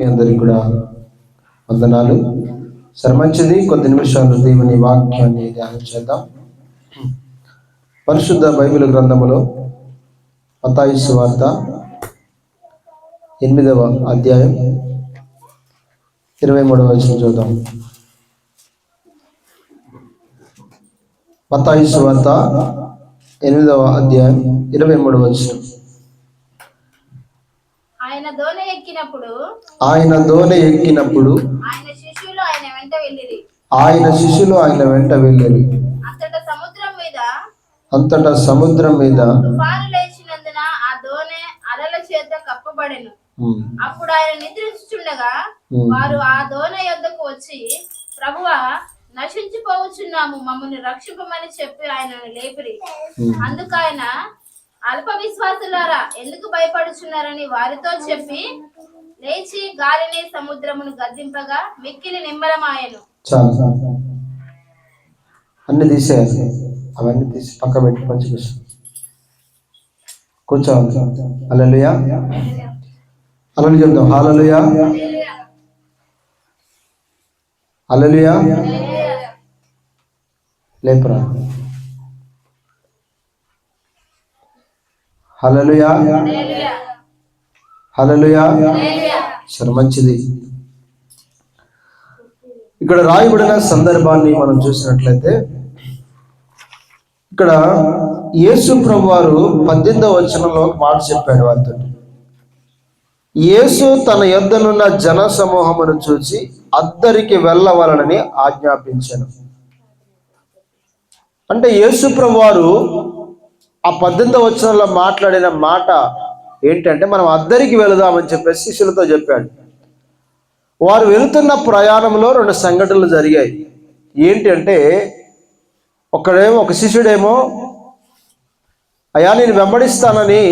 మీ అందరికి కూడా వందనాలు. సరే, మంచిది. కొద్ది నిమిషాలు దేవుని వాక్యాన్ని ధ్యానం చేద్దాం. పరిశుద్ధ బైబిల్ గ్రంథములో మత్తయి సువార్త 8వ అధ్యాయం 23వ వచనం చూద్దాం. మత్తయి సువార్త 8వ అధ్యాయం 23వ వచనం. ఆయన దోణి ఎక్కినప్పుడు ఆయన శిష్యులు ఆయన వెంట వెళ్ళిరి. అంతటా సముద్రం మీద తుఫాను లేచినందున ఆ దోణి అలల చేత కప్పబడెను. అప్పుడు ఆయన నిద్రించుచుండగా వారు ఆ దోణి యొద్దకు వచ్చి, ప్రభువా, నశించిపోవచ్చున్నాము, మమ్మల్ని రక్షింపమని చెప్పి ఆయనను లేపిరి. అందుకు ఆయన, అల్ప విశ్వాసులారా, ఎందుకు భయపడుచున్నారని వారితో చెప్పి లేచి గాలిని సముద్రమును గద్దింపగా మిక్కిలి నిమ్మలమాయెను. అన్ని తీసేయాలి, అవన్నీ తీసి పక్క పెట్టి మంచి కూర్చోవాలి. హల్లెలూయా, హల్లెలూయా చెప్దాం. హల్లెలూయా, హల్లెలూయా. లేపరా. హల్లెలూయా, హల్లెలూయా. సరే, మంచిది. ఇక్కడ రాయబడిన సందర్భాన్ని మనం చూసినట్లయితే, ఇక్కడ యేసు ప్రభువారు 18వ వచనంలో ఒక మాట చెప్పాడు వారితో. యేసు తన యొద్దనున్న జన సమూహమును చూసి అద్దరికి వెళ్ళవలనని ఆజ్ఞాపించాను. అంటే యేసు ప్రభువారు ఆ 18వ వచనంలో మాట్లాడిన మాట ఏంటంటే, మనం అద్దరికి వెళదామని చెప్పేసి శిష్యులతో చెప్పాడు. వారు వెళుతున్న ప్రయాణంలో 2 సంఘటనలు జరిగాయి. ఏంటి అంటే, ఒక శిష్యుడేమో, అయ్యా నేను వెంబడిస్తానని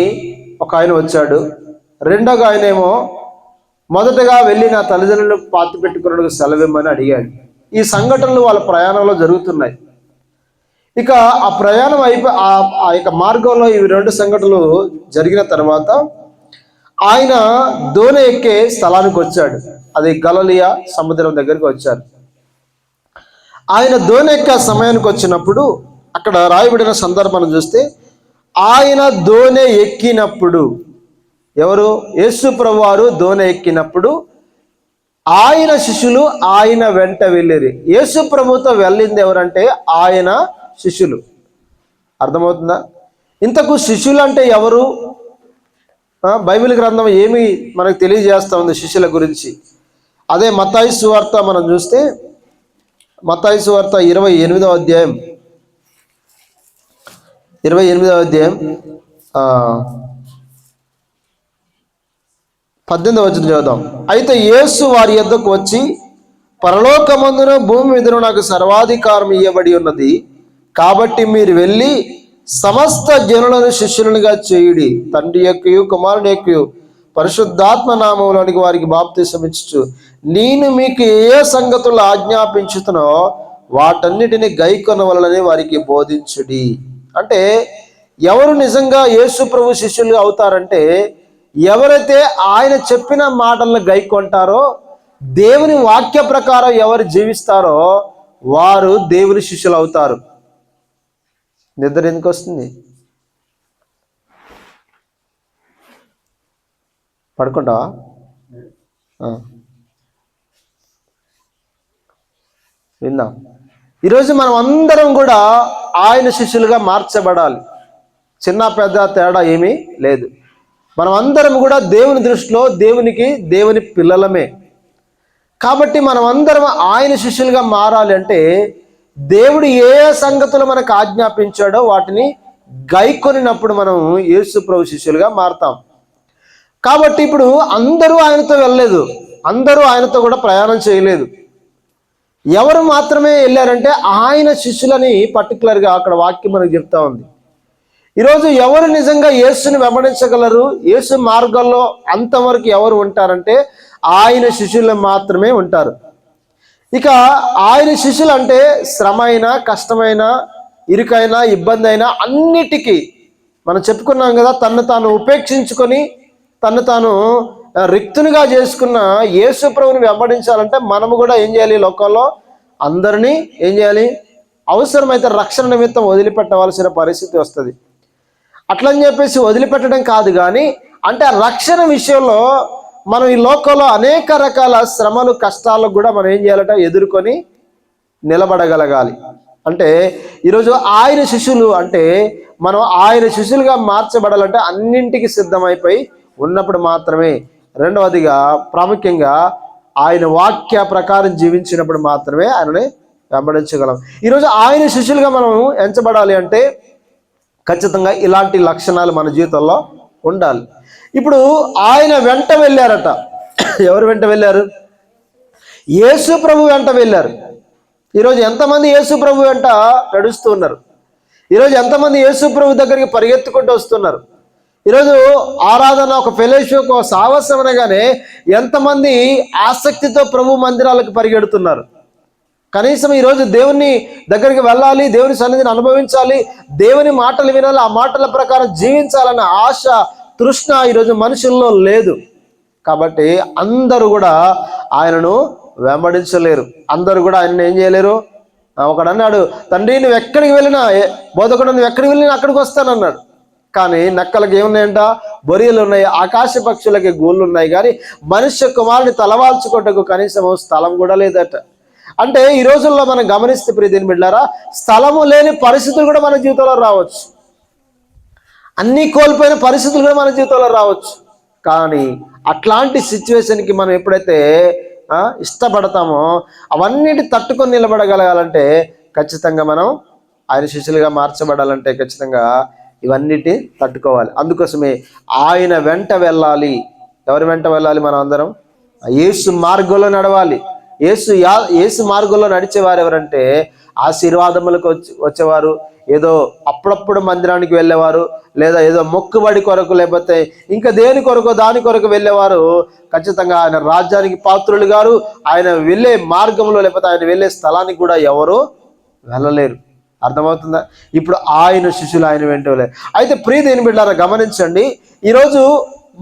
ఒక ఆయన వచ్చాడు. రెండోగా ఆయనేమో, మొదటగా వెళ్ళి నా తల్లిదండ్రులను పాతి పెట్టుకున్నకు సెలవిమ్మని అడిగాడు. ఈ సంఘటనలు వాళ్ళ ప్రయాణంలో జరుగుతున్నాయి. ఇక ఆ ప్రయాణం ఆ యొక్క మార్గంలో ఈ 2 సంఘటనలు జరిగిన తర్వాత ఆయన దోణి ఎక్కే స్థలానికి వచ్చాడు. అది గలిలయ సముద్రం దగ్గరికి వచ్చారు. ఆయన దోణి ఎక్కే సమయానికి వచ్చినప్పుడు అక్కడ రాయబడిన సందర్భాన్ని చూస్తే, ఆయన దోణి ఎక్కినప్పుడు, ఎవరు? యేసు ప్రభువారు దోణి ఎక్కినప్పుడు ఆయన శిష్యులు ఆయన వెంట వెళ్ళిరి. యేసు ప్రభుతో వెళ్ళింది ఎవరంటే ఆయన శిష్యులు. అర్థమవుతుందా? ఇంతకు శిష్యులు అంటే ఎవరు? బైబిల్ గ్రంథం ఏమి మనకు తెలియజేస్తా ఉంది శిష్యుల గురించి? అదే మత్తయి సువార్త మనం చూస్తే, మత్తయి సువార్త 28వ అధ్యాయం 18వ వచనం చదువుదాం. అయితే యేసు వారి యొద్దకు వచ్చి, పరలోకమందును భూమి మీదను నాకు సర్వాధికారం ఇవ్వబడి ఉన్నది, కాబట్టి మీరు వెళ్ళి సమస్త జనులను శిష్యులుగా చేయుడి, తండ్రి యొక్కయు కుమారుని యొక్కయు పరిశుద్ధాత్మ నామములోనికి వారికి బాప్తిసం ఇచ్చుచు నేను మీకు ఏ సంగతులు ఆజ్ఞాపించుతునో వాటన్నిటిని గైకొనవలనని వారికి బోధించుడి. అంటే ఎవరు నిజంగా యేసు ప్రభు శిష్యులు అవుతారంటే, ఎవరైతే ఆయన చెప్పిన మాటలను గైకొంటారో, దేవుని వాక్య ప్రకారం ఎవరు జీవిస్తారో వారు దేవుని శిష్యులు అవుతారు. నిద్ర ఎందుకు వస్తుంది? పడుకుంటావా? విందాం. ఈరోజు మనం అందరం కూడా ఆయన శిష్యులుగా మార్చబడాలి. చిన్న పెద్ద తేడా ఏమీ లేదు. మనం అందరం కూడా దేవుని దృష్టిలో దేవుని పిల్లలమే. కాబట్టి మనం అందరం ఆయన శిష్యులుగా మారాలి అంటే, దేవుడు ఏ సంగతులు మనకు ఆజ్ఞాపించాడో వాటిని గైకొనినప్పుడు మనం యేసు ప్రభు శిష్యులుగా మారతాం. కాబట్టి ఇప్పుడు అందరూ ఆయనతో వెళ్ళలేదు, అందరూ ఆయనతో కూడా ప్రయాణం చేయలేదు. ఎవరు మాత్రమే వెళ్ళారంటే ఆయన శిష్యులని పర్టికులర్గా అక్కడ వాక్యం మనకు చెప్తా ఉంది. ఈరోజు ఎవరు నిజంగా యేసుని వెంబడించగలరు? యేసు మార్గంలో అంతవరకు ఎవరు ఉంటారంటే ఆయన శిష్యులు మాత్రమే ఉంటారు. ఇక ఆయన శిష్యులు అంటే శ్రమ అయినా, కష్టమైన, ఇరుకైనా, ఇబ్బంది అయినా అన్నిటికీ మనం చెప్పుకున్నాం కదా, తను తాను ఉపేక్షించుకొని తను తాను రిక్తునిగా చేసుకున్న యేసు ప్రభువుని వెంబడించాలంటే మనము కూడా ఏం చేయాలి? లోకంలో అందరినీ ఏం చేయాలి? అవసరమైతే రక్షణ నిమిత్తం వదిలిపెట్టవలసిన పరిస్థితి వస్తుంది. అట్లని చెప్పేసి వదిలిపెట్టడం కాదు, కానీ అంటే రక్షణ విషయంలో మనం ఈ లోకంలో అనేక రకాల శ్రమలు కష్టాలకు కూడా మనం ఏం చేయాలట? ఎదుర్కొని నిలబడగలగాలి. అంటే ఈరోజు ఆయన శిష్యులు అంటే మనం ఆయన శిష్యులుగా మార్చబడాలంటే అన్నింటికి సిద్ధమైపోయి ఉన్నప్పుడు మాత్రమే. రెండవదిగా ప్రాముఖ్యంగా ఆయన వాక్య ప్రకారం జీవించినప్పుడు మాత్రమే ఆయనని వెంబడించగలం. ఈరోజు ఆయన శిష్యులుగా మనం ఎంచబడాలి అంటే ఖచ్చితంగా ఇలాంటి లక్షణాలు మన జీవితంలో ఉండాలి. ఇప్పుడు ఆయన వెంట వెళ్ళారట. ఎవరు వెంట వెళ్ళారు? యేసు ప్రభు వెంట వెళ్ళారు. ఈరోజు ఎంతమంది యేసు ప్రభు వెంట నడుస్తూ ఉన్నారు? ఈరోజు ఎంతమంది యేసు ప్రభు దగ్గరికి పరిగెత్తుకుంటూ వస్తున్నారు? ఈరోజు ఆరాధన, ఒక ఫెలోషిప్, ఒక సాహసం అనగానే ఎంతమంది ఆసక్తితో ప్రభు మందిరాలకు పరిగెడుతున్నారు? కనీసం ఈరోజు దేవుని దగ్గరికి వెళ్ళాలి, దేవుని సన్నిధిని అనుభవించాలి, దేవుని మాటలు వినాలి, ఆ మాటల ప్రకారం జీవించాలన్న ఆశ, తృష్ణ ఈరోజు మనుషుల్లో లేదు. కాబట్టి అందరూ కూడా ఆయనను వెంబడించలేరు. అందరూ కూడా ఆయనను ఏం చేయలేరు? ఒకడు అన్నాడు, తండ్రి నువ్వు ఎక్కడికి వెళ్ళినా, బోధకుడు నువ్వు ఎక్కడికి వెళ్ళినా అక్కడికి వస్తానన్నాడు. కానీ నక్కలకి ఏమున్నాయంట? బొరియలు ఉన్నాయి, ఆకాశ పక్షులకి గూళ్ళు ఉన్నాయి, కానీ మనుష్య కుమారుని తలవాల్చుకోటకు కనీసం స్థలం కూడా లేదట. అంటే ఈ రోజుల్లో మనం గమనిస్తే ప్రియదేని బిడ్డారా, స్థలము లేని పరిస్థితులు కూడా మన జీవితంలో రావచ్చు. అన్నీ కోల్పోయిన పరిస్థితులు కూడా మన జీవితంలో రావచ్చు. కానీ అట్లాంటి సిచ్యువేషన్కి మనం ఎప్పుడైతే ఇష్టపడతామో అవన్నిటి తట్టుకొని నిలబడగలగాలంటే ఖచ్చితంగా మనం ఆయన శిష్యులుగా మార్చబడాలంటే ఖచ్చితంగా ఇవన్నిటి తట్టుకోవాలి. అందుకోసమే ఆయన వెంట వెళ్ళాలి. ఎవరి వెంట వెళ్ళాలి? మనం అందరం యేసు మార్గంలో నడవాలి. యేసు మార్గంలో నడిచేవారు ఎవరంటే ఆశీర్వాదములకు వచ్చేవారు, ఏదో అప్పుడప్పుడు మందిరానికి వెళ్ళేవారు, లేదా ఏదో మొక్కుబడి కొరకు, లేకపోతే ఇంకా దేని కొరకు దాని కొరకు వెళ్ళేవారు ఖచ్చితంగా ఆయన రాజ్యానికి పాత్రులు గారు. ఆయన వెళ్ళే మార్గంలో లేకపోతే ఆయన వెళ్ళే స్థలానికి కూడా ఎవరు వెళ్ళలేరు. అర్థమవుతుందా? ఇప్పుడు ఆయన శిష్యులు ఆయన వెంట వెళ్ళారు. అయితే ప్రియదేని బిడ్డలారా గమనించండి, ఈరోజు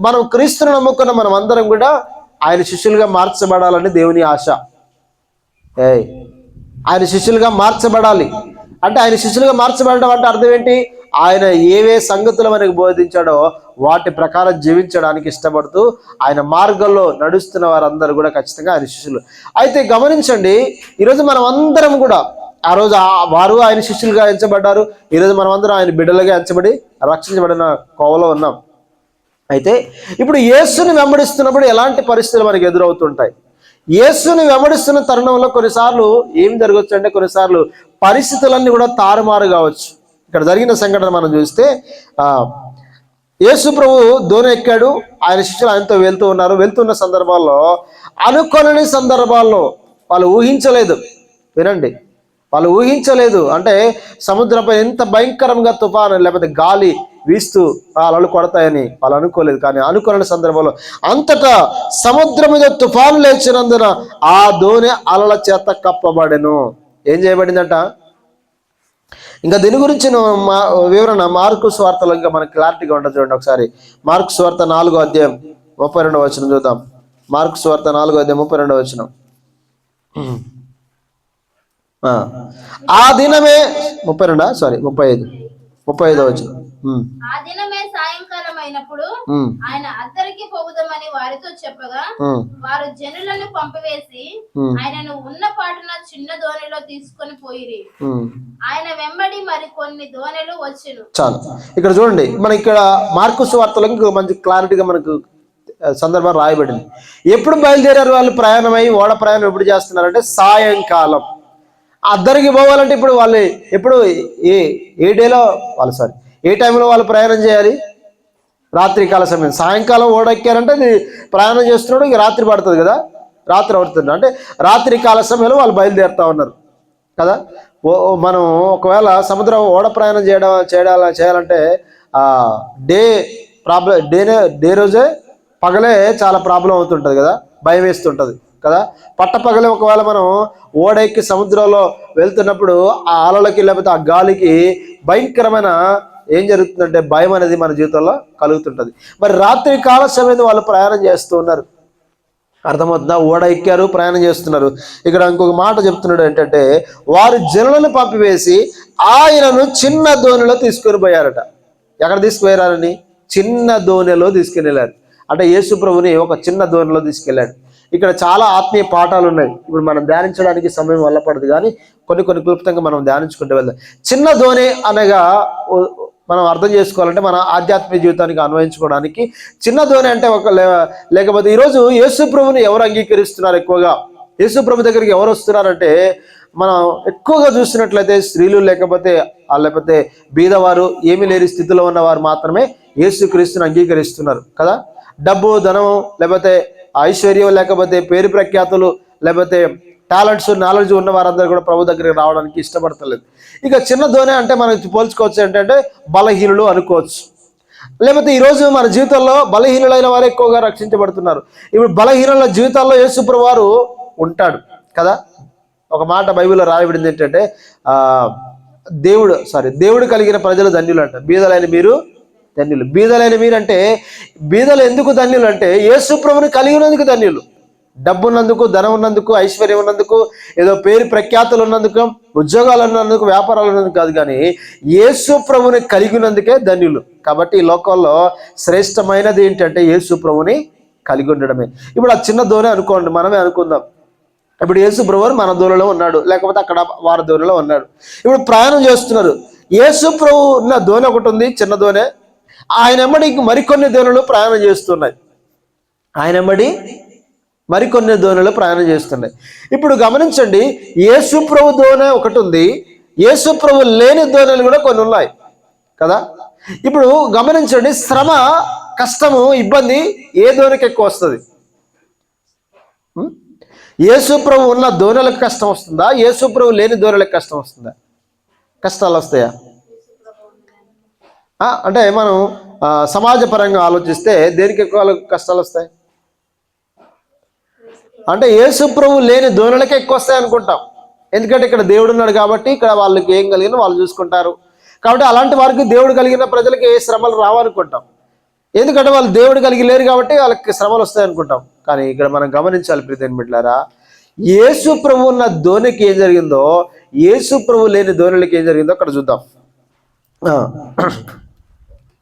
మనం క్రీస్తును నమ్ముకున్న మనం అందరం కూడా ఆయన శిష్యులుగా మార్చబడాలని దేవుని ఆశ. ఆయన శిష్యులుగా మార్చబడాలి అంటే, ఆయన శిష్యులుగా మార్చబడడం అంటే అర్థం ఏంటి? ఆయన ఏవే సంగతులు మనకు బోధించాడో వాటి ప్రకారం జీవించడానికి ఇష్టపడుతూ ఆయన మార్గంలో నడుస్తున్న వారందరూ కూడా ఖచ్చితంగా ఆయన శిష్యులు. అయితే గమనించండి, ఈరోజు మనం అందరం కూడా ఆ రోజు వారు ఆయన శిష్యులుగా ఎంచబడ్డారు. ఈరోజు మనం అందరం ఆయన బిడ్డలుగా ఎంచబడి రక్షించబడిన కోవలో ఉన్నాం. అయితే ఇప్పుడు యేసుని వెంబడిస్తున్నప్పుడు ఎలాంటి పరిస్థితులు మనకు ఎదురవుతుంటాయి? యేసుని వెంబడిస్తున్న తరుణంలో కొన్నిసార్లు ఏం జరగవచ్చు అంటే, కొన్నిసార్లు పరిస్థితులన్నీ కూడా తారుమారు కావచ్చు. ఇక్కడ జరిగిన సంఘటన మనం చూస్తే, యేసు ప్రభు దోణి ఎక్కాడు, ఆయన శిష్యులు ఆయనతో వెళ్తున్న సందర్భాల్లో, అనుకోని సందర్భాల్లో వాళ్ళు ఊహించలేదు. వినండి, వాళ్ళు ఊహించలేదు. అంటే సముద్రంపై ఎంత భయంకరంగా తుఫాను లేకపోతే గాలి వీస్తూ అలలు కొడతాయని వాళ్ళు అనుకోలేదు. కానీ అనుకోని సందర్భంలో అంతటా సముద్రం మీద తుఫాను లేచినందున ఆ దోణి అలల చేత కప్పబడెను. ఏం చేయబడిందట? ఇంకా దీని గురించి వివరణ మార్కు సువార్తలో ఇంకా మనకు క్లారిటీగా ఉంటుంది. చూడండి ఒకసారి మార్కు సువార్త 4వ అధ్యాయం 32వ వచనం చూద్దాం. మార్కు సువార్త 4వ అధ్యాయం 32వ వచనం. ఆ దినమే 35వ వచనం. ఆ దినమే సాయంకాలం అయినప్పుడు ఆయన అద్దరికి పోగుదామని వారితో చెప్పగా, వారు జనులను పంపివేసి ఆయనను ఉన్న పాటున చిన్న దోణిలో తీసుకొని పోయిరి. ఆయన వెంబడి మరి కొన్ని దోణెలు వచ్చెను. చాలు. ఇక్కడ చూడండి, మన ఇక్కడ మార్కు సువార్తలో ఇంకో మంచి క్లారిటీగా మనకు సందర్భం రాయబడింది. ఎప్పుడు బయలుదేరారు వాళ్ళు? ప్రయాణమై ఓడ ప్రయాణం ఎప్పుడు చేస్తున్నారంటే సాయంకాలం. అద్దరికి పోవాలంటే ఇప్పుడు వాళ్ళు ఎప్పుడు ఏ డేలో వాళ్ళు ఏ టైంలో వాళ్ళు ప్రయాణం చేయాలి? రాత్రికాల సమయం. సాయంకాలం ఓడెక్కారంటే ప్రయాణం చేస్తున్నాడు, ఇక రాత్రి పడుతుంది కదా, రాత్రి అవుతుంది. అంటే రాత్రికాల సమయంలో వాళ్ళు బయలుదేరుతా ఉన్నారు కదా. మనం ఒకవేళ సముద్రం ఓడ ప్రయాణం చేయాలంటే డే రోజే పగలే చాలా ప్రాబ్లం అవుతుంటుంది కదా, భయం వేస్తుంటుంది కదా. పట్టపగలే ఒకవేళ మనం ఓడెక్కి సముద్రంలో వెళ్తున్నప్పుడు ఆ అలలకి లేకపోతే ఆ గాలికి భయంకరమైన ఏం జరుగుతుందంటే భయం అనేది మన జీవితంలో కలుగుతుంటుంది. మరి రాత్రి కాల సమయంలో వాళ్ళు ప్రయాణం చేస్తూ ఉన్నారు, అర్థమవుతుందా? ఓడ ఎక్కారు, ప్రయాణం చేస్తున్నారు. ఇక్కడ ఇంకొక మాట చెప్తున్నాడు ఏంటంటే, వారు జనులను పంపివేసి ఆయనను చిన్న దోణిలో తీసుకొని పోయారట. ఎక్కడ తీసుకుపోయారని? చిన్న దోణిలో తీసుకుని వెళ్ళారు. అంటే యేసు ప్రభుని ఒక చిన్న దోణిలో తీసుకెళ్ళాడు. ఇక్కడ చాలా ఆత్మీయ పాఠాలు ఉన్నాయి. ఇప్పుడు మనం ధ్యానించడానికి సమయం వల్ల పడదు, కానీ కొన్ని క్లుప్తంగా మనం ధ్యానించుకుంటూ వెళ్దాం. చిన్న దోణి అనగా మనం అర్థం చేసుకోవాలంటే మన ఆధ్యాత్మిక జీవితానికి అన్వయించుకోవడానికి చిన్న దోణి అంటే లేకపోతే ఈరోజు యేసు ప్రభుని ఎవరు అంగీకరిస్తున్నారు? ఎక్కువగా యేసు ప్రభు దగ్గరికి ఎవరు వస్తున్నారంటే, మనం ఎక్కువగా చూస్తున్నట్లయితే స్త్రీలు, లేకపోతే బీదవారు, ఏమీ లేని స్థితిలో ఉన్నవారు మాత్రమే యేసుక్రీస్తుని అంగీకరిస్తున్నారు కదా. డబ్బు, ధనం, లేకపోతే ఐశ్వర్యం, లేకపోతే పేరు ప్రఖ్యాతులు, లేకపోతే టాలెంట్స్, నాలెడ్జ్ ఉన్న వారందరూ కూడా ప్రభు దగ్గరికి రావడానికి ఇష్టపడతలేదు. ఇక చిన్న దోణి అంటే మనం పోల్చుకోవచ్చు ఏంటంటే బలహీనులు అనుకోవచ్చు. లేకపోతే ఈరోజు మన జీవితంలో బలహీనులైన వారు ఎక్కువగా రక్షించబడుతున్నారు. ఇప్పుడు బలహీనుల జీవితాల్లో యేసు ప్రభు వారు ఉంటాడు కదా. ఒక మాట బైబిల్లో రాయబడింది ఏంటంటే, దేవుడు కలిగిన ప్రజలు ధన్యులు అంట, బీదలైన మీరు ధన్యులు. బీదలైన మీరు అంటే, బీదలు ఎందుకు ధన్యులు అంటే యేసు ప్రభుని కలిగి ఉన్నందుకు ధన్యులు. డబ్బు ఉన్నందుకు, ధనం ఉన్నందుకు, ఐశ్వర్యం ఉన్నందుకు, ఏదో పేరు ప్రఖ్యాతులు ఉన్నందుకు, ఉద్యోగాలు ఉన్నందుకు, వ్యాపారాలు ఉన్నందుకు కాదు, కానీ యేసు ప్రభుని కలిగి ఉన్నందుకే ధన్యులు. కాబట్టి ఈ లోకంలో శ్రేష్టమైనది ఏంటంటే యేసు ప్రభుని కలిగి ఉండడమే. ఇప్పుడు ఆ చిన్న దోణి అనుకోండి, మనమే అనుకుందాం. ఇప్పుడు యేసు ప్రభు మన దోణిలో ఉన్నాడు, లేకపోతే అక్కడ వారి దోణిలో ఉన్నాడు. ఇప్పుడు ప్రయాణం చేస్తున్నారు. యేసు ప్రభు ఉన్న దోణి ఒకటి ఉంది, చిన్న దోణి. ఆయన ఎమ్మడి మరికొన్ని దోణులు ప్రయాణం చేస్తున్నాయి. మరికొన్ని దోణులు ప్రయాణం చేస్తున్నాయి. ఇప్పుడు గమనించండి, యేసు ప్రభు దోణి ఒకటి ఉంది, యేసు ప్రభు లేని దోణులు కూడా కొన్ని ఉన్నాయి కదా. ఇప్పుడు గమనించండి, శ్రమ, కష్టము, ఇబ్బంది ఏ దోణికి ఎక్కువ వస్తుంది? యేసు ప్రభు ఉన్న దోణులకు కష్టం వస్తుందా? యేసు ప్రభు లేని దోణులకు కష్టం వస్తుందా? కష్టాలు వస్తాయా? అంటే మనం సమాజపరంగా ఆలోచిస్తే దేనికి ఎక్కువ కష్టాలు వస్తాయి? అంటే యేసు ప్రభు లేని దోణులకే ఎక్కువ వస్తాయి అనుకుంటాం. ఎందుకంటే ఇక్కడ దేవుడు ఉన్నాడు కాబట్టి ఇక్కడ వాళ్ళకి ఏం కలిగిన వాళ్ళు చూసుకుంటారు. కాబట్టి అలాంటి వారికి, దేవుడు కలిగిన ప్రజలకి ఏ శ్రమలు రావనుకుంటాం. ఎందుకంటే వాళ్ళు దేవుడు కలిగి లేరు కాబట్టి వాళ్ళకి శ్రమలు వస్తాయి అనుకుంటాం. కానీ ఇక్కడ మనం గమనించాలి ప్రియమైన బిడ్డలారా, యేసు ప్రభు ఉన్న దోణికి ఏం జరిగిందో, యేసు ప్రభు లేని దోణులకి ఏం జరిగిందో అక్కడ చూద్దాం.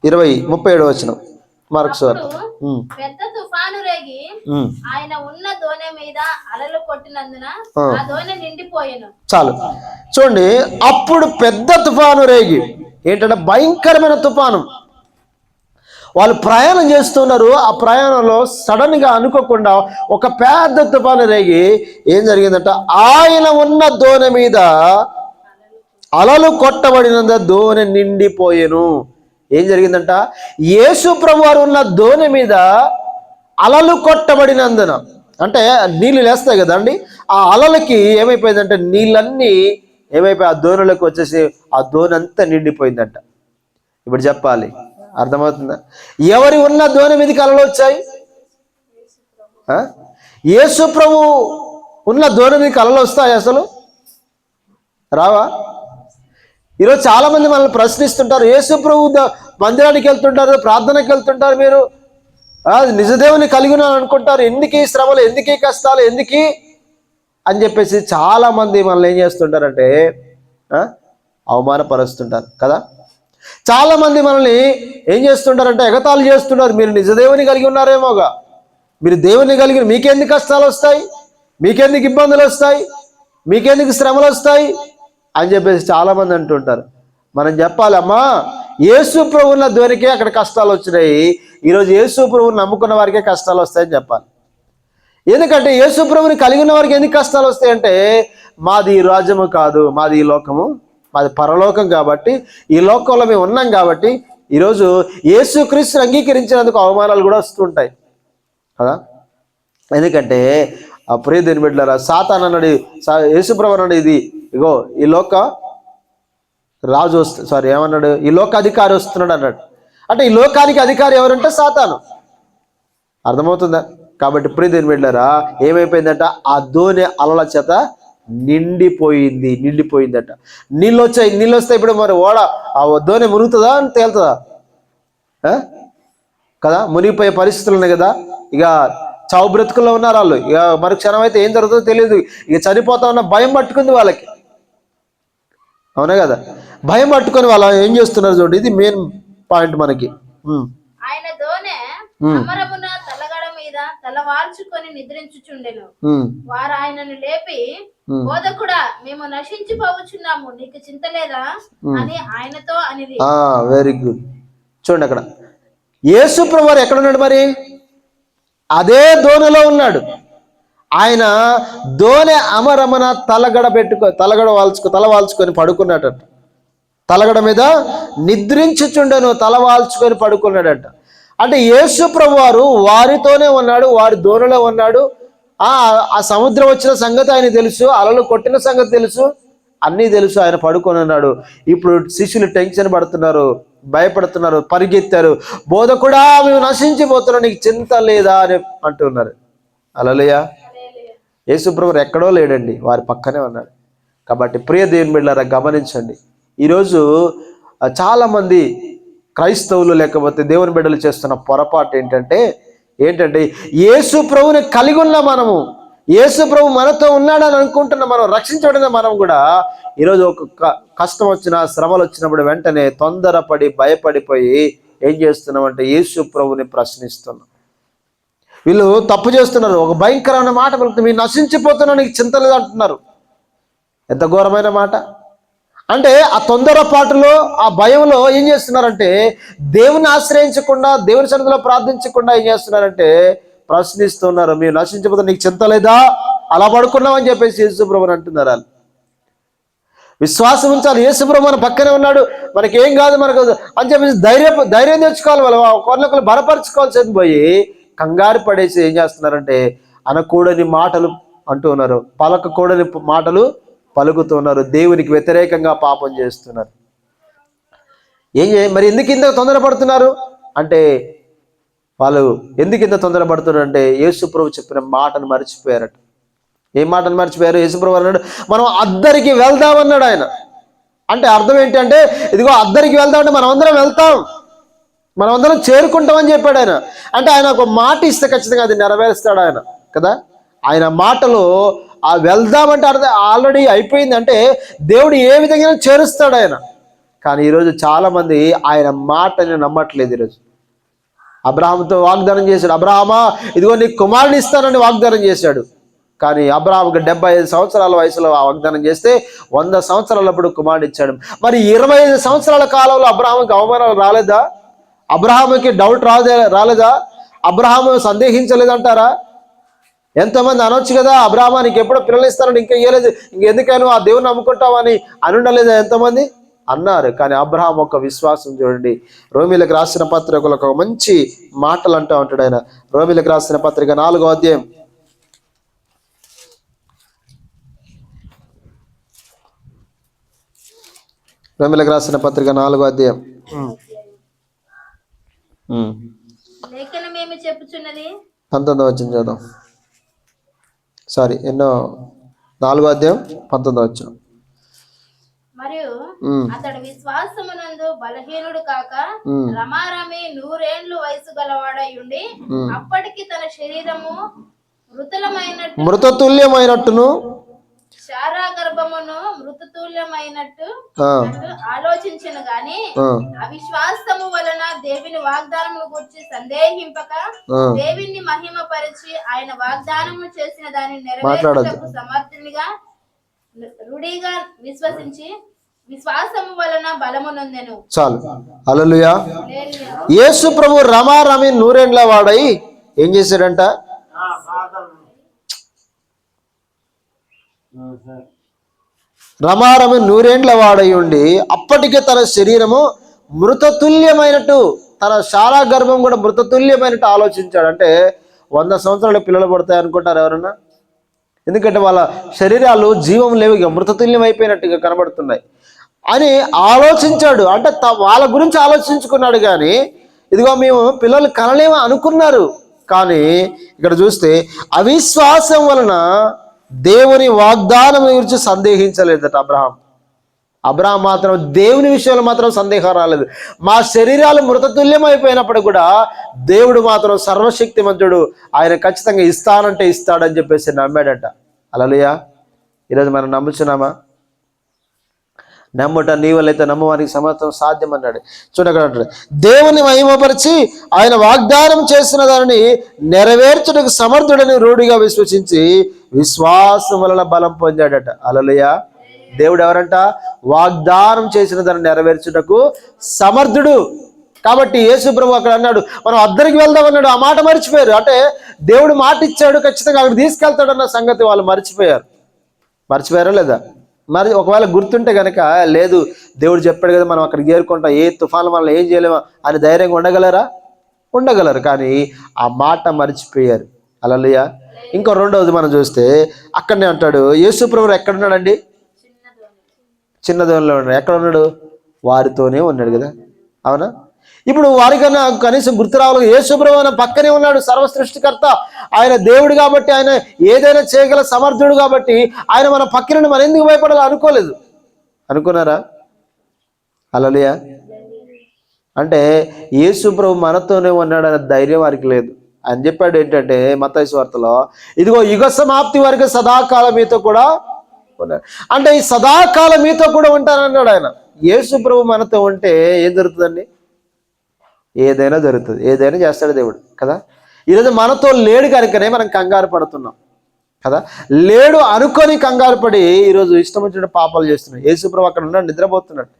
37వ వచనం మార్క్స్ వార్త. పెద్ద తుఫాను రేగి ఆయన ఉన్న దోణి మీద అలలు కొట్టినందున ఆ దోణి నిండిపోయెను. చాలు చూడండి, అప్పుడు పెద్ద తుఫాను రేగి, ఏంటంటే భయంకరమైన తుఫాను. వాళ్ళు ప్రయాణం చేస్తున్నారు. ఆ ప్రయాణంలో సడన్ గా అనుకోకుండా ఒక పెద్ద తుఫాను రేగి ఏం జరిగిందంట, ఆయన ఉన్న దోణి మీద అలలు కొట్టబడినంత దోణి నిండిపోయెను. ఏం జరిగిందంట, యేసు ప్రభు వారు ఉన్న దోణి మీద అలలు కొట్టబడినందున, అంటే నీళ్ళు లేస్తాయి కదండి, ఆ అలలకి ఏమైపోయిందంటే నీళ్ళన్నీ ఏమైపోయి ఆ దోణిలోకి వచ్చేసి ఆ దోణి అంతా నిండిపోయిందంట. ఇప్పుడు చెప్పాలి, అర్థమవుతుందా? ఎవరి ఉన్న దోణి మీదకి అలలు వచ్చాయి? యేసు ప్రభు ఉన్న దోణి మీదకి అలలు వస్తాయి? అసలు రావా? ఈరోజు చాలా మంది మనల్ని ప్రశ్నిస్తుంటారు, యేసు ప్రభు మందిరానికి వెళ్తుంటారు, ప్రార్థనకి వెళ్తుంటారు, మీరు నిజదేవుని కలిగి ఉన్నాను అనుకుంటారు, ఎందుకు ఈ శ్రమలు, ఎందుకు ఈ కష్టాలు, ఎందుకు అని చెప్పేసి చాలా మంది మనల్ని ఏం చేస్తుంటారంటే అవమానపరుస్తుంటారు కదా. చాలా మంది మనల్ని ఏం చేస్తుంటారంటే ఎగతాళి చేస్తున్నారు, మీరు నిజదేవుని కలిగి ఉన్నారేమోగా, మీరు దేవుని కలిగిన, మీకెందుకు కష్టాలు వస్తాయి, మీకెందుకు ఇబ్బందులు వస్తాయి, మీకెందుకు శ్రమలు వస్తాయి అని చెప్పేసి చాలా మంది అంటుంటారు. మనం చెప్పాలి, అమ్మా యేసు ప్రభు ఉన్న దోణికే అక్కడ కష్టాలు వచ్చినాయి, ఈరోజు యేసు ప్రభువుని నమ్ముకున్న వారికే కష్టాలు వస్తాయని చెప్పాలి. ఎందుకంటే యేసు ప్రభువుని కలిగి ఉన్న వారికి ఎందుకు కష్టాలు వస్తాయంటే, మాది ఈ రాజ్యము కాదు, మాది ఈ లోకము, మాది పరలోకం, కాబట్టి ఈ లోకంలో మేము ఉన్నాం కాబట్టి ఈరోజు యేసుక్రీస్తుని అంగీకరించినందుకు అవమానాలు కూడా వస్తుంటాయి కదా. ఎందుకంటే ఆ ప్రియ దేవుని బిడ్డలారా, సాతాను అన్నాడు, యేసుప్రభు అన్నాడు, ఇది ఇగో ఈ లోక రాజు ఏమన్నాడు, ఈ లోక అధికారి వస్తున్నాడు అన్నాడు. అంటే ఈ లోకానికి అధికారి ఎవరంటే సాతాను. అర్థమవుతుందా? కాబట్టి ప్రియ దేవుని బిడ్డలారా, ఏమైపోయిందంట, ఆ దోణి అలల చేత నిండిపోయిందట. నీళ్ళు వస్తే ఇప్పుడు మరి ఓడ ఆ దోణి మునుగుతుందా అని తేలుతుందా? కదా, మునిగిపోయే పరిస్థితులు ఉన్నాయి కదా. ఇక చావు బ్రతుకుల్లో ఉన్నారు వాళ్ళు. ఇక మరి క్షణం అయితే ఏం జరుగుతుందో తెలియదు. ఇక చనిపోతా ఉన్న భయం పట్టుకుంది వాళ్ళకి, అవునా కదా. భయం పట్టుకొని వాళ్ళు ఏం చేస్తున్నారు చూడండి, ఇది మెయిన్ పాయింట్ మనకి. ఆయన దోనె అమరమున తలగడ మీద తలవాల్చుకొని నిద్రించుచుండెను. వారు ఆయనను లేపి, బోధకుడా, మేము నశించిపోవచ్చున్నాము, నీకు చింత లేదా అని ఆయనతో అనేది. Very good. చూడండి, అక్కడ యేసు ప్రభువు ఎక్కడ ఉన్నాడు? మరి అదే దోణిలో ఉన్నాడు. ఆయన దోణె అమరమున తల వాల్చుకొని పడుకున్నాడట. తలగడ మీద నిద్రించుచుండెను, తల వాల్చుకొని పడుకున్నాడట. అంటే యేసు ప్రభువు వారు వారితోనే ఉన్నాడు, వారి దోణిలో ఉన్నాడు. ఆ సముద్రం వచ్చిన సంగతి ఆయన తెలుసు, అలలు కొట్టిన సంగతి తెలుసు, అన్నీ తెలుసు. ఆయన పడుకొని ఉన్నాడు. ఇప్పుడు శిష్యులు టెన్షన్ పడుతున్నారు, భయపడుతున్నారు, పరిగెత్తారు. బోధకుడా, మేము నశించిపోతున్నాం, నీకు చింత లేదా అని అంటున్నారు. హల్లెలూయా. యేసు ప్రభువు ఎక్కడో లేడండి, వారి పక్కనే ఉన్నాడు. కాబట్టి ప్రియ దేవుని బిడ్డలారా, గమనించండి. ఈరోజు చాలామంది క్రైస్తవులు లేకపోతే దేవుని బిడ్డలు చేస్తున్న పొరపాటు ఏంటంటే యేసు ప్రభువుని కలిగి ఉన్న మనము, యేసు ప్రభు మనతో ఉన్నాడని అనుకుంటున్న మనం, రక్షించబడిన మనం కూడా ఈరోజు ఒక కష్టం వచ్చినా, శ్రమలు వచ్చినప్పుడు వెంటనే తొందరపడి భయపడిపోయి ఏం చేస్తున్నామంటే యేసు ప్రభువుని ప్రశ్నిస్తున్నాం. వీళ్ళు తప్పు చేస్తున్నారు. ఒక భయంకరమైన మాట పలుకుతుంది, మీరు నశించిపోతున్నా, నీకు చింత లేదు అంటున్నారు. ఎంత ఘోరమైన మాట! అంటే ఆ తొందరపాటులో, ఆ భయంలో ఏం చేస్తున్నారంటే దేవుని ఆశ్రయించకుండా, దేవుని సన్నిధిలో ప్రార్థించకుండా ఏం చేస్తున్నారంటే ప్రశ్నిస్తున్నారు. మీరు నశించిపోతే నీకు చింత లేదా, అలా పడుకున్నామని చెప్పేసి యేసు ప్రభువుని అంటున్నారు. వాళ్ళు విశ్వాసం ఉంచాలి. యేసు ప్రభువు మన పక్కనే ఉన్నాడు, మనకేం కాదు, మనకు అని చెప్పేసి ధైర్యం తెచ్చుకోవాలి. వాళ్ళు ఒకరినొకరు బలపరచుకోవాల్సింది పోయి కంగారు పడేసి ఏం చేస్తున్నారంటే అనకూడని మాటలు అంటూ ఉన్నారు, పలకకూడని మాటలు పలుకుతున్నారు, దేవునికి వ్యతిరేకంగా పాపం చేస్తున్నారు. మరి ఎందుకు ఇంత తొందరపడుతున్నారు అంటే, వాళ్ళు ఎందుకు ఇంత తొందరపడుతున్నారు అంటే యేసు ప్రభువు చెప్పిన మాటను మర్చిపోయారట. ఏం మాటను మర్చిపోయారు? యేసు ప్రభువు అన్నాడు, మనం అద్దరికి వెళ్దామన్నాడు ఆయన. అంటే అర్థం ఏంటి అంటే, ఇదిగో అద్దరికి వెళ్దామంటే మనం అందరం వెళ్తాం, మనం అందరం చేరుకుంటామని చెప్పాడు ఆయన. అంటే ఆయన ఒక మాట ఇస్తే ఖచ్చితంగా అది నెరవేరుస్తాడు ఆయన కదా. ఆయన మాటలో ఆ వెళ్దామంటే అర్థం ఆల్రెడీ అయిపోయింది. అంటే దేవుడు ఏ విధంగా చేరుస్తాడు ఆయన. కానీ ఈరోజు చాలామంది ఆయన మాటని నమ్మట్లేదు. ఈరోజు అబ్రహాముతో వాగ్దానం చేశాడు, అబ్రహామా, ఇదిగో నీకు కుమారుని ఇస్తానని వాగ్దానం చేశాడు. కానీ అబ్రహాముకి 75 సంవత్సరాల వయసులో వాగ్దానం చేస్తే 100 సంవత్సరాలప్పుడు కుమారుడు ఇచ్చాడు. మరి 25 సంవత్సరాల కాలంలో అబ్రహాముకి అవమానాలు రాలేదా? అబ్రహాముకి డౌట్ రాలేదా? అబ్రహాము సందేహించలేదంటారా? ఎంతోమంది అనొచ్చు కదా, అబ్రహామా నీకు ఎప్పుడో పిల్లలు ఇస్తానని ఇంకా ఇవ్వలేదు, ఇంకెందుకైనా ఆ దేవుని నమ్ముకుంటావని అని ఉండలేదా? ఎంతమంది అన్నారు. కానీ అబ్రహాం ఒక విశ్వాసం చూడండి. రోమీలకు రాసిన పత్రికలో ఒక మంచి మాటలు అంటూ ఉంటాడు ఆయన. రోమీలకు రాసిన పత్రిక 4వ అధ్యాయం రోమీలకు రాసిన పత్రిక 4వ అధ్యాయం లేఖనమేమి చెప్పుచున్నది? 19వ వచనం చదువు. సారీ, 4వ అధ్యాయం 19వ వచనం. మరియు అతడు విశ్వాసమునందు బలహీనుడు కాక రమారమి 100 ఏండ్లు వయసు గలవాడై ఉండి అప్పటికి తన శరీరము మృతతుల్యమైనట్టును శారా గర్భమును మృతతుల్యమైనట్టు ఆలోచించను గాని అవిశ్వాసము వలన దేవుని వాగ్దానమును గురించి సందేహింపక దేవుని మహిమ పరిచి ఆయన వాగ్దానము చేసిన దానిని నెరవేర్చుటకు సమర్థునిగా రూఢిగా విశ్వసించి విశ్వాసము వలన బలము నొందెను. చాలు. హల్లెలూయా. యేసు ప్రభు రమారమి 100 ఏండ్ల వాడై ఏం చేశాడంట? రమారమి 100 ఏండ్ల వాడై ఉండి అప్పటికే తన శరీరము మృతతుల్యమైనట్టు, తన శారా గర్భం కూడా మృతతుల్యమైనట్టు ఆలోచించాడు. అంటే 100 సంవత్సరాలు పిల్లలు పడతాయి అనుకుంటారు ఎవరన్నా? ఎందుకంటే వాళ్ళ శరీరాలు జీవం లేవు, ఇక మృతతుల్యం అయిపోయినట్టుగా కనబడుతున్నాయి అని ఆలోచించాడు. అంటే వాళ్ళ గురించి ఆలోచించుకున్నాడు. కానీ ఇదిగో మేము పిల్లలు కనలేమో అనుకున్నారు. కానీ ఇక్కడ చూస్తే అవిశ్వాసం వలన దేవుని వాగ్దానం గురించి సందేహించలేదట అబ్రహాం మాత్రం దేవుని విషయంలో మాత్రం సందేహం రాలేదు. మా శరీరాలు మృతతుల్యం అయిపోయినప్పుడు కూడా దేవుడు మాత్రం సర్వశక్తిమంతుడు, ఆయన ఖచ్చితంగా ఇస్తానంటే ఇస్తాడని చెప్పేసి నమ్మాడట. హల్లెలూయా. ఈరోజు మనం నమ్ముచున్నామా? నమ్ముట నీ వల్లైతే నమ్మవానికి సమర్థం సాధ్యం అన్నాడు. చూడగలడు, దేవుని మహిమపరిచి ఆయన వాగ్దానం చేసిన దానిని నెరవేర్చుటకు సమర్థుడని రూఢిగా విశ్వసించి విశ్వాసం వలన బలం పొందాడట. హల్లెలూయా. దేవుడు ఎవరంట? వాగ్దానం చేసిన దాన్ని నెరవేర్చుటకు సమర్థుడు. కాబట్టి యేసు ప్రభు అక్కడ అన్నాడు, మనం అద్దరికి వెళ్దాం అన్నాడు. ఆ మాట మర్చిపోయారు. అంటే దేవుడు మాట ఇచ్చాడు, ఖచ్చితంగా అక్కడ తీసుకెళ్తాడన్న సంగతి వాళ్ళు మర్చిపోయారా లేదా? మరి ఒకవేళ గుర్తుంటే కనుక, లేదు దేవుడు చెప్పాడు కదా మనం అక్కడికి చేరుకుంటాం, ఏ తుఫాను వల్ల ఏం చేయలేమా అని ధైర్యంగా ఉండగలరు. కానీ ఆ మాట మర్చిపోయారు. హల్లెలూయా. ఇంకో రెండవది మనం చూస్తే అక్కడనే అంటాడు, యేసు ప్రభువు ఎక్కడున్నాడండి? చిన్న దోణిలో ఉన్నాడు. ఎక్కడ ఉన్నాడు? వారితోనే ఉన్నాడు కదా, అవునా? ఇప్పుడు వారికన్నా కనీసం గుర్తు రావాలి, యేసు ప్రభువు ఆయన పక్కనే ఉన్నాడు, సర్వ సృష్టికర్త, ఆయన దేవుడు కాబట్టి, ఆయన ఏదైనా చేయగల సమర్థుడు కాబట్టి ఆయన మన పక్కన, మనం ఎందుకు భయపడాలి? అనుకున్నారా? హల్లెలూయా. అంటే యేసు ప్రభు మనతోనే ఉన్నాడు అనే ధైర్యం వారికి లేదు. అని చెప్పాడు ఏంటంటే మత్తయి సువార్తలో, ఇదిగో యుగ సమాప్తి వరకు సదాకాలం మీతో కూడా ఉన్నాడు. అంటే ఈ సదాకాలం మీతో కూడా ఉంటానన్నాడు ఆయన. యేసు ప్రభు మనతో ఉంటే ఏం జరుగుతుందండి? ఏదైనా జరుగుతుంది, ఏదైనా చేస్తాడు దేవుడు కదా. ఈరోజు మనతో లేడు కనుకనే మనం కంగారు పడుతున్నాం కదా. లేడు అనుకొని కంగారు పడి ఈరోజు ఇష్టం వచ్చిన పాపాలు చేస్తున్నాడు. యేసు ప్రభు అక్కడ ఉన్నాడు, నిద్రపోతున్నాడు.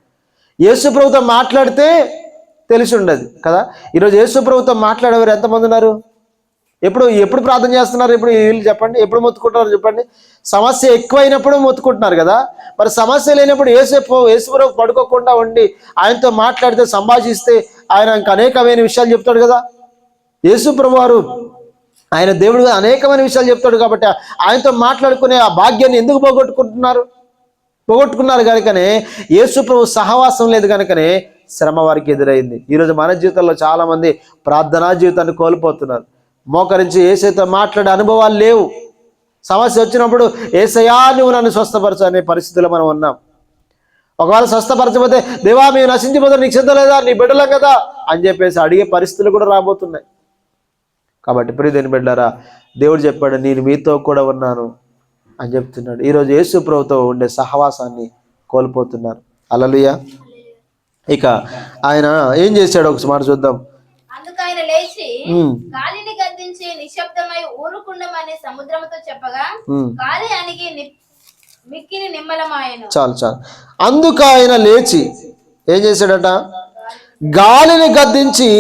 యేసు ప్రభుతో మాట్లాడితే తెలిసి ఉండదు కదా. ఈరోజు యేసు ప్రభుతో మాట్లాడేవారు ఎంతమంది ఉన్నారు? ఎప్పుడు ప్రార్థన చేస్తున్నారు? వీళ్ళు చెప్పండి, ఎప్పుడు మొత్తుకుంటున్నారు చెప్పండి? సమస్య ఎక్కువైనప్పుడు మొత్తుకుంటున్నారు కదా. మరి సమస్య లేనప్పుడు యేసు ప్రభు పడుకోకుండా ఉండి ఆయనతో మాట్లాడితే, సంభాషిస్తే ఆయన ఇంకా అనేకమైన విషయాలు చెప్తాడు కదా. యేసు ప్రభు వారు ఆయన దేవుడు అనేకమైన విషయాలు చెప్తాడు కాబట్టి ఆయనతో మాట్లాడుకునే ఆ భాగ్యాన్ని ఎందుకు పోగొట్టుకున్నారు కనుకనే, యేసు ప్రభు సహవాసం లేదు కనుకనే శ్రమ వారికి ఎదురైంది. ఈరోజు మన జీవితంలో చాలా మంది ప్రార్థనా జీవితాన్ని కోల్పోతున్నారు. మోకరించి యేసుతో మాట్లాడే అనుభవాలు లేవు. సమస్య వచ్చినప్పుడు యేసయ్యా నువ్వు నన్ను స్వస్థపరచు అనే పరిస్థితిలో మనం ఉన్నాం. ఒకవేళ స్వస్థపరచకపోతే, దేవా మేము నశించిపోతే నీకు సిద్ధం లేదా, నీ బిడ్డలం కదా అని చెప్పేసి అడిగే పరిస్థితులు కూడా రాబోతున్నాయి. కాబట్టి ప్రియదేని బిడ్డలారా, దేవుడు చెప్పాడు నేను మీతో కూడా ఉన్నాను అని చెప్తున్నాడు. ఈరోజు యేసు ప్రభుతో ఉండే సహవాసాన్ని కోల్పోతున్నారు. హల్లెలూయా. ఇక ఆయన ఏం చేశాడు ఒకసారి మాట చూద్దాం. అందుకు ఆయన లేచి గాలిని గద్దించి నిశ్శబ్దమై ఊరుకుండమని సముద్రముతో చెప్పగా గాలి అణిగి మిక్కిలి నిమ్మలమాయెను. చాలు. అందుకు ఆయన లేచి ఏం చేశాడట? గాలిని గద్దించి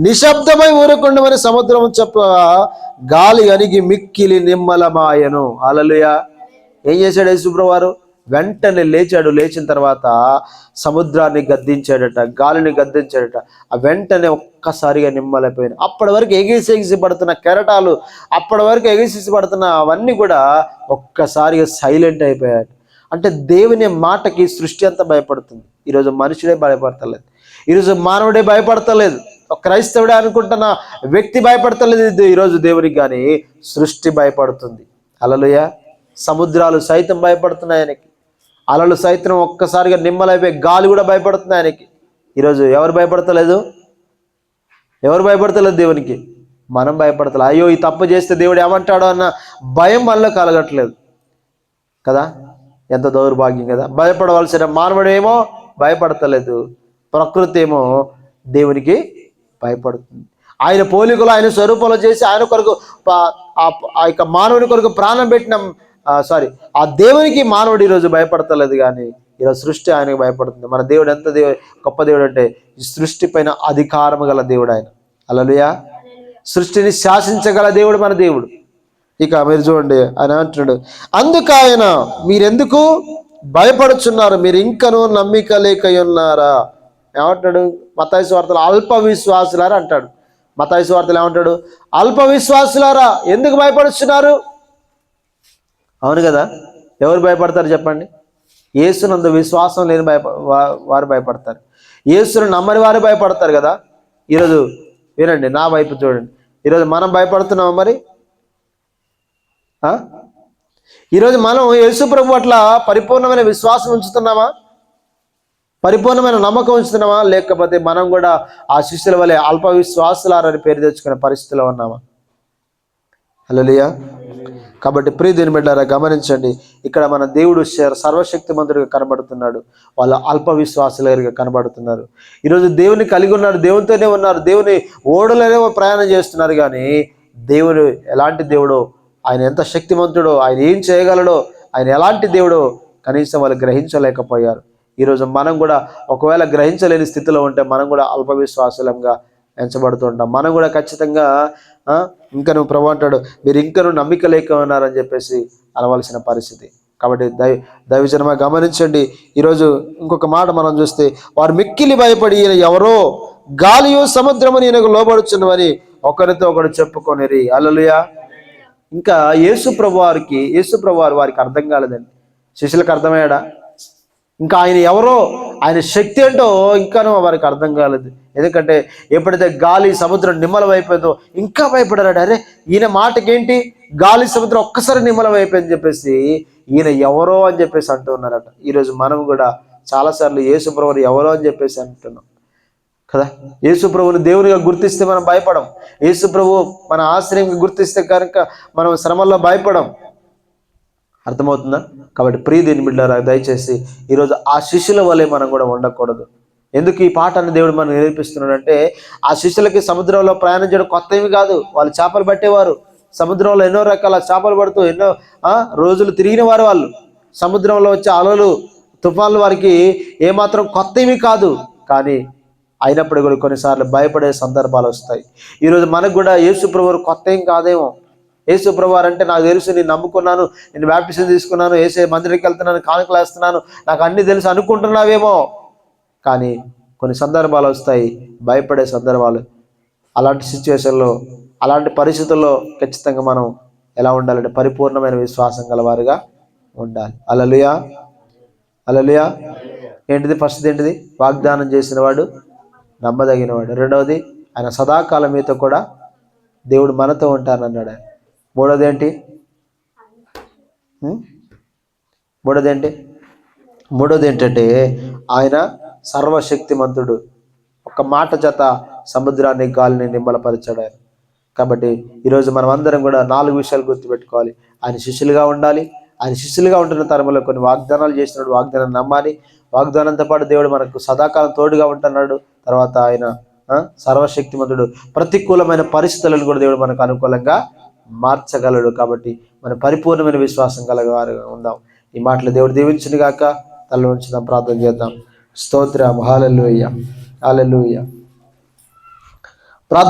నిశ్శబ్దమై ఊరుకుండమని సముద్రము చెప్పగా గాలి అణిగి మిక్కిలి నిమ్మలమాయెను. హల్లెలూయా. ఏం చేశాడు యేసు ప్రభువు వారు? వెంటనే లేచాడు. లేచిన తర్వాత సముద్రాన్ని గద్దించాడట, గాలిని గద్దించాడట. ఆ వెంటనే ఒక్కసారిగా నిమ్మలైపోయినాయి. అప్పటి వరకు ఎగిసి పడుతున్న కెరటాలు, అప్పటి వరకు ఎగిసి పడుతున్న అవన్నీ కూడా ఒక్కసారిగా సైలెంట్ అయిపోయాడు. అంటే దేవుని మాటకి సృష్టి అంతా భయపడుతుంది. ఈరోజు మనుషుడే భయపడతలేదు, ఈరోజు మానవుడే భయపడతలేదు, క్రైస్తవుడే అనుకుంటున్న వ్యక్తి భయపడతలేదు ఈరోజు దేవునికి, కానీ సృష్టి భయపడుతుంది. హల్లెలూయా. సముద్రాలు సైతం భయపడుతున్నాయి ఆయనకి, అలలు సైతం ఒక్కసారిగా నిమ్మలైపోయి గాలి కూడా భయపడుతుంది ఆయనకి. ఈరోజు ఎవరు భయపడతలేదు దేవునికి? మనం భయపడతలేదు. అయ్యో ఈ తప్పు చేస్తే దేవుడు ఏమంటాడో అన్న భయం మనలో కలగట్లేదు కదా. ఎంత దౌర్భాగ్యం కదా. భయపడవలసిన మానవుడు ఏమో భయపడతలేదు, ప్రకృతి ఏమో దేవునికి భయపడుతుంది. ఆయన పోలికలు ఆయన స్వరూపంలో చేసి ఆయన కొరకు ఆ యొక్క మానవుని కొరకు ప్రాణం పెట్టిన ఆ దేవునికి మానవుడు ఈరోజు భయపడతలేదు, కానీ ఈరోజు సృష్టి ఆయనకు భయపడుతుంది. మన దేవుడు ఎంత గొప్ప దేవుడు అంటే, ఈ సృష్టి పైన అధికారము గల దేవుడు ఆయన. హల్లెలూయా. సృష్టిని శాసించగల దేవుడు మన దేవుడు. ఇక మీరు చూడండి, ఆయన అంటున్నాడు, అందుకు ఆయన మీరెందుకు భయపడుచున్నారు, మీరు ఇంకనూ నమ్మిక లేక ఉన్నారా? ఏమంటాడు? మత్తయి సువార్తలో అల్ప విశ్వాసులారా అంటాడు. మత్తయి సువార్తలో ఏమంటాడు? అల్ప విశ్వాసులారా ఎందుకు భయపడుచున్నారు? అవును కదా. ఎవరు భయపడతారు చెప్పండి? యేసునందు విశ్వాసం లేని వారు భయపడతారు. యేసును నమ్మని వారు భయపడతారు కదా. ఈరోజు వినండి, నా వైపు చూడండి. ఈరోజు మనం భయపడుతున్నామా మరి? ఈరోజు మనం యేసు ప్రభు పట్ల పరిపూర్ణమైన విశ్వాసం ఉంచుతున్నామా? పరిపూర్ణమైన నమ్మకం ఉంచుతున్నామా? లేకపోతే మనం కూడా ఆ శిష్యుల వలె అల్ప విశ్వాసులారని పేరు తెచ్చుకునే పరిస్థితిలో ఉన్నామా? హల్లెలూయా. కాబట్టి ప్రియ దేవుని బిడ్డలారా గమనించండి, ఇక్కడ మన దేవుడు సర్వశక్తిమంతుడిగా కనబడుతున్నాడు, వాళ్ళు అల్ప విశ్వాసులుగా కనబడుతున్నారు. ఈరోజు దేవుని కలిగి ఉన్నారు, దేవునితోనే ఉన్నారు, దేవుని ఓడలోనే ప్రయాణం చేస్తున్నారు. కానీ దేవుడు ఎలాంటి దేవుడో, ఆయన ఎంత శక్తిమంతుడో, ఆయన ఏం చేయగలడో, ఆయన ఎలాంటి దేవుడో కనీసం వాళ్ళు గ్రహించలేకపోయారు. ఈరోజు మనం కూడా ఒకవేళ గ్రహించలేని స్థితిలో ఉంటే మనం కూడా అల్ప విశ్వాసులంగా ఎంచబడుతూ ఉంటాం. మనం కూడా ఖచ్చితంగా ఇంకను ప్రభు అంటాడు, మీరు ఇంకను నమ్మిక లేక ఉన్నారని చెప్పేసి అనవలసిన పరిస్థితి. కాబట్టి దైవజనమా గమనించండి. ఈరోజు ఇంకొక మాట మనం చూస్తే, వారు మిక్కిలి భయపడి ఈయన ఎవరో గాలియో సముద్రము ఈయనకు లోబడుచున్నవని ఒకరితో ఒకరు చెప్పుకొనిరి. హల్లెలూయా. ఇంకా యేసు ప్రభు వారికి అర్థం కాలేదండి. శిష్యులకు అర్థమయ్యాడా? ఇంకా ఆయన ఎవరో, ఆయన శక్తి ఏంటో ఇంకానూ వారికి అర్థం కాలేదు. ఎందుకంటే ఎప్పుడైతే గాలి సముద్రం నిమ్మలం అయిపోయిందో ఇంకా భయపడారు. అరే ఈయన మాటకేంటి, గాలి సముద్రం ఒక్కసారి నిమ్మలం అయిపోయిందని చెప్పేసి ఈయన ఎవరో అని చెప్పేసి అంటూ ఉన్నారట. ఈరోజు మనం కూడా చాలాసార్లు యేసు ప్రభువుని ఎవరో అని చెప్పేసి అంటున్నాం కదా. యేసు ప్రభువుని దేవునిగా గుర్తిస్తే మనం భయపడం. యేసు ప్రభు మన ఆశ్రయంగా గుర్తిస్తే కనుక మనం శ్రమల్లో భయపడం. అర్థమవుతుందా? కాబట్టి ప్రియ దేవుని బిడ్డలారా దయచేసి ఈరోజు ఆ శిష్యుల వలె మనం కూడా ఉండకూడదు. ఎందుకు ఈ పాఠాన్ని దేవుడు మనం నేర్పిస్తున్నాడంటే, ఆ శిష్యులకి సముద్రంలో ప్రయాణం చేయడం కొత్త ఏమి కాదు. వాళ్ళు చేపలు పట్టేవారు, సముద్రంలో ఎన్నో రకాల చేపలు పడుతూ ఎన్నో రోజులు తిరిగిన వారు. వాళ్ళు సముద్రంలో వచ్చే అలలు తుఫాన్లు వారికి ఏమాత్రం కొత్త ఏమి కాదు. కానీ అయినప్పుడు కూడా కొన్నిసార్లు భయపడే సందర్భాలు వస్తాయి. ఈరోజు మనకు కూడా యేసు ప్రభువు కొత్త ఏం కాదేమో. యేసు ప్రభువు అంటే నాకు తెలుసు, నేను నమ్ముకున్నాను, నేను బాప్టిజం తీసుకున్నాను, యేసే మందిరానికి వెళ్తున్నాను, కానుకలు వేస్తున్నాను, నాకు అన్ని తెలుసు అనుకుంటున్నావేమో. కానీ కొన్ని సందర్భాలు వస్తాయి, భయపడే సందర్భాలు. అలాంటి సిచ్యువేషన్లో, అలాంటి పరిస్థితుల్లో ఖచ్చితంగా మనం ఎలా ఉండాలంటే పరిపూర్ణమైన విశ్వాసం గలవారుగా ఉండాలి. హల్లెలూయా. హల్లెలూయా. ఏంటిది? ఫస్ట్ ఏంటిది? వాగ్దానం చేసిన వాడు నమ్మదగినవాడు. రెండవది, ఆయన సదాకాలం మీతో కూడా దేవుడు మనతో ఉంటానన్నాడు ఆయన. మూడోది ఏంటి? మూడోది ఏంటంటే ఆయన సర్వశక్తిమంతుడు. ఒక మాట చేత సముద్రాన్ని గాలిని నిమ్మలపరిచాడు ఆయన. కాబట్టి ఈరోజు మనం అందరం కూడా 4 విషయాలు గుర్తుపెట్టుకోవాలి. ఆయన శిష్యులుగా ఉండాలి. ఆయన శిష్యులుగా ఉంటున్న తరంలో కొన్ని వాగ్దానాలు చేస్తున్నాడు, వాగ్దానం నమ్మాలి. వాగ్దానంతో పాటు దేవుడు మనకు సదాకాలం తోడుగా ఉంటున్నాడు. తర్వాత ఆయన సర్వశక్తిమంతుడు. ప్రతికూలమైన పరిస్థితులను కూడా దేవుడు మనకు అనుకూలంగా మార్చగలడు. కాబట్టి మన పరిపూర్ణమైన విశ్వాసం కలగారుగా ఉందాం. ఈ మాటలు దేవుడు దీవించును గాక. తల ఉంచుదాం, ప్రార్థన చేద్దాం. స్తోత్రం. హల్లెలూయా. హల్లెలూయా.